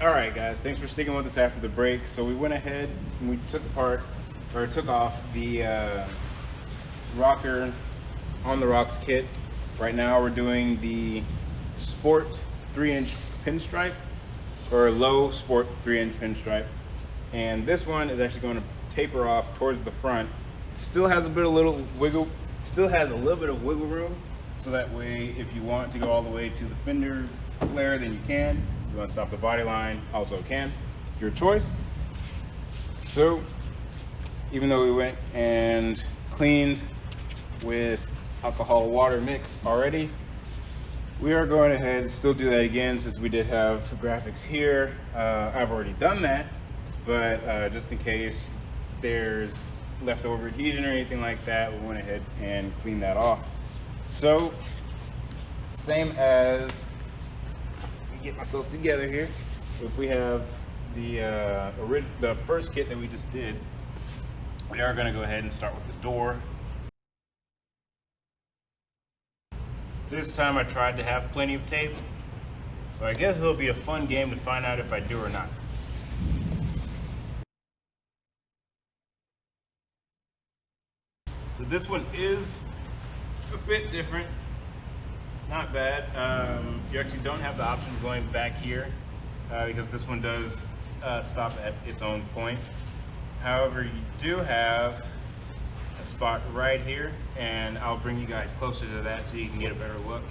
Alright guys, thanks for sticking with us after the break. So we went ahead and we took off the rocker on the rocks kit. Right now we're doing the Sport 3-inch pinstripe, or Low Sport 3-inch pinstripe. And this one is actually going to taper off towards the front. It still has a little bit of wiggle room, so that way if you want to go all the way to the fender flare, then you can. If you want to stop the body line, also can. Your choice. So, even though we went and cleaned with alcohol water mix already, we are going ahead and still do that again, since we did have graphics here. I've already done that, but just in case there's leftover adhesion or anything like that, we went ahead and cleaned that off. So, same as, get myself together here. If we have the first kit that we just did, we are going to go ahead and start with the door. This time I tried to have plenty of tape, so I guess it'll be a fun game to find out if I do or not. So this one is a bit different. Not bad. You actually don't have the option of going back here because this one does stop at its own point. However, you do have a spot right here, and I'll bring you guys closer to that so you can get a better look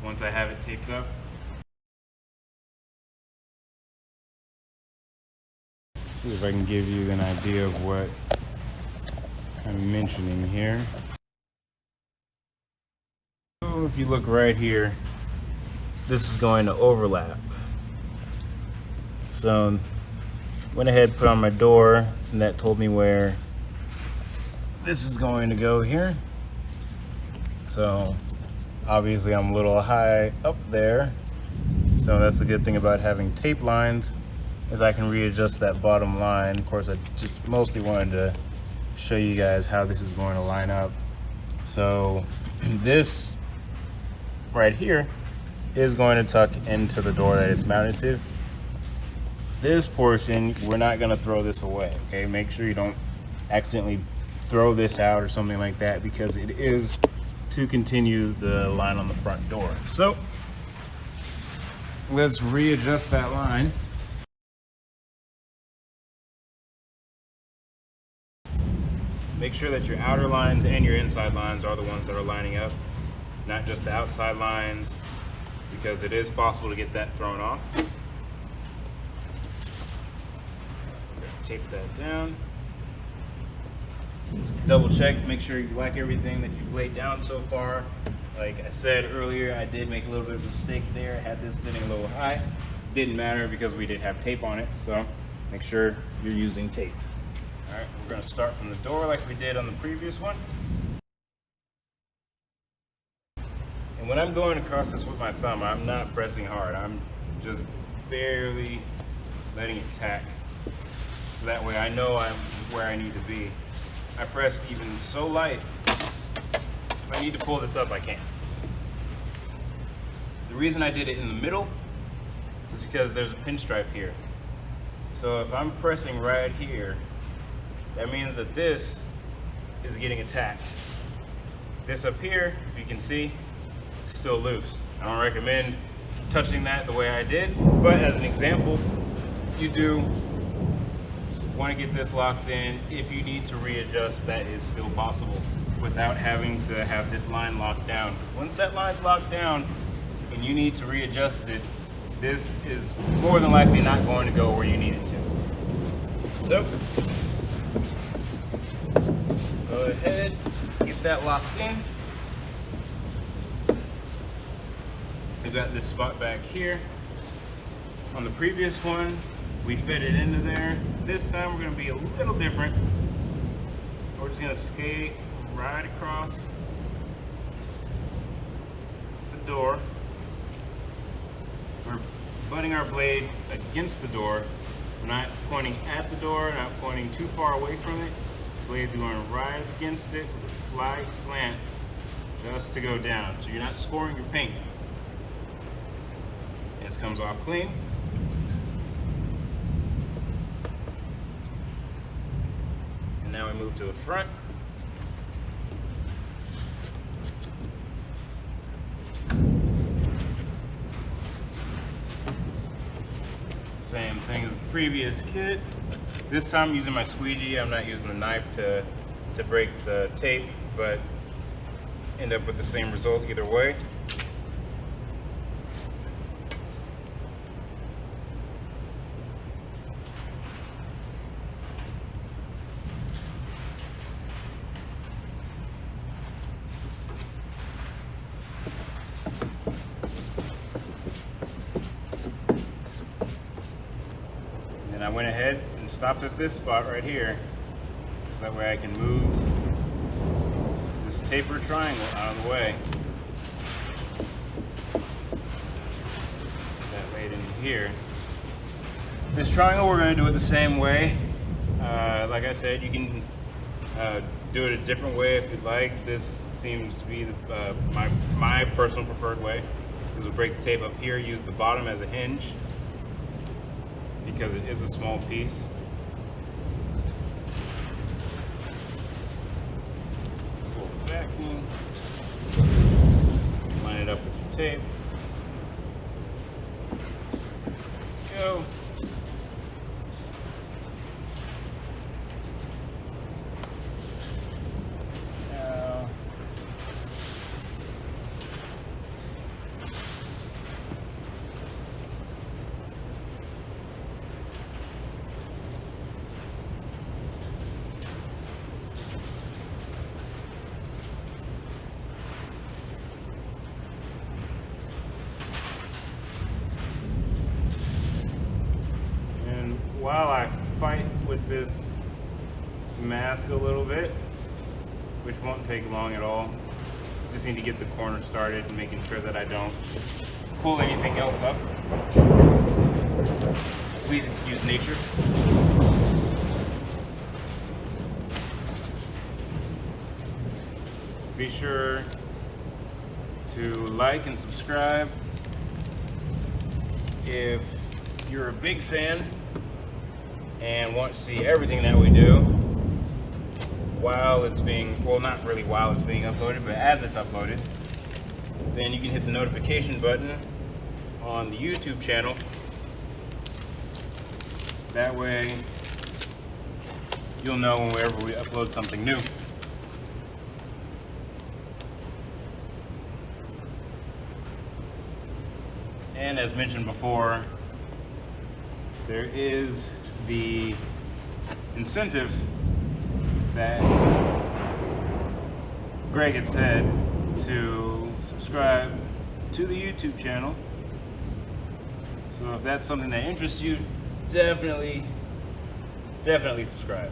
once I have it taped up. Let's see if I can give you an idea of what I'm mentioning here. If you look right here, this is going to overlap. So went ahead, put on my door, and that told me where this is going to go here. So obviously I'm a little high up there, so that's the good thing about having tape lines, is I can readjust that bottom line. Of course, I just mostly wanted to show you guys how this is going to line up. So this right here is going to tuck into the door that it's mounted to. This portion, we're not going to throw this away, okay? Make sure you don't accidentally throw this out or something like that, because it is to continue the line on the front door. So let's readjust that line. Make sure that your outer lines and your inside lines are the ones that are lining up, not just the outside lines, because it is possible to get that thrown off. We're going to tape that down. Double check, make sure you like everything that you've laid down so far. Like I said earlier, I did make a little bit of a mistake there. I had this sitting a little high. Didn't matter because we did have tape on it, so make sure you're using tape. Alright, we're going to start from the door like we did on the previous one. And when I'm going across this with my thumb, I'm not pressing hard. I'm just barely letting it tack. So that way I know I'm where I need to be. I pressed even so light, if I need to pull this up, I can. The reason I did it in the middle is because there's a pinstripe here. So if I'm pressing right here, that means that this is getting attacked. This up here, if you can see, is still loose. I don't recommend touching that the way I did, but as an example, you do want to get this locked in. If you need to readjust, that is still possible without having to have this line locked down. Once that line's locked down and you need to readjust it, this is more than likely not going to go where you need it to. So, go ahead, get that locked in. We've got this spot back here. On the previous one, we fit it into there. This time we're going to be a little different. We're just going to skate right across the door. We're butting our blade against the door. We're not pointing at the door, not pointing too far away from it. The blade's going right against it with a slight slant just to go down. So you're not scoring your paint. This comes off clean. now we move to the front. Same thing as the previous kit. This time I'm using my squeegee. I'm not using the knife to break the tape, but end up with the same result either way. I went ahead and stopped at this spot right here, so that way I can move this tapered triangle out of the way. That made into here. This triangle, we're going to do it the same way. Like I said, you can do it a different way if you'd like. This seems to be my personal preferred way. We'll break the tape up here, use the bottom as a hinge, because it is a small piece. Pull the backing, line it up with your tape. Go. While I fight with this mask a little bit, which won't take long at all, just need to get the corner started and making sure that I don't pull anything else up. Please excuse nature. Be sure to like and subscribe if you're a big fan and want to see everything that we do while it's being, well, not really while it's being uploaded, but as it's uploaded. Then you can hit the notification button on the YouTube channel. That way you'll know whenever we upload something new. And as mentioned before, there is the incentive that Greg had said to subscribe to the YouTube channel. So if that's something that interests you, definitely subscribe.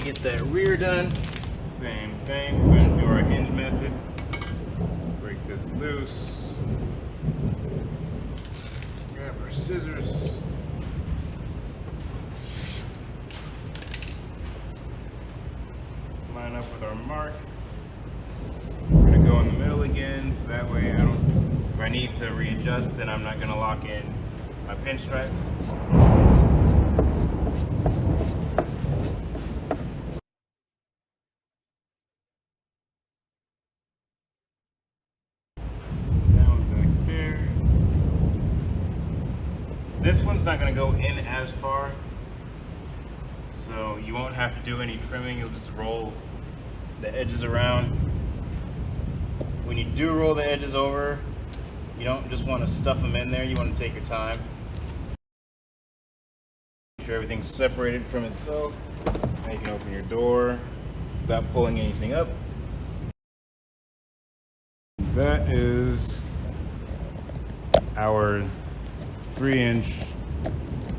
Get that rear done. Same thing. We're going to do our hinge method. Break this loose. Grab our scissors. Line up with our mark. We're going to go in the middle again, so that way if I need to readjust, then I'm not going to lock in my pinstripes. This one's not going to go in as far, so you won't have to do any trimming. You'll just roll the edges around. When you do roll the edges over, you don't just want to stuff them in there. You want to take your time. Make sure everything's separated from itself. Now you can open your door without pulling anything up. That is our 3-inch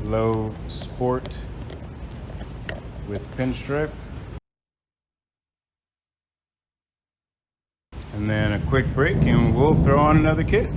low sport with pinstripe. And then a quick break and we'll throw on another kit.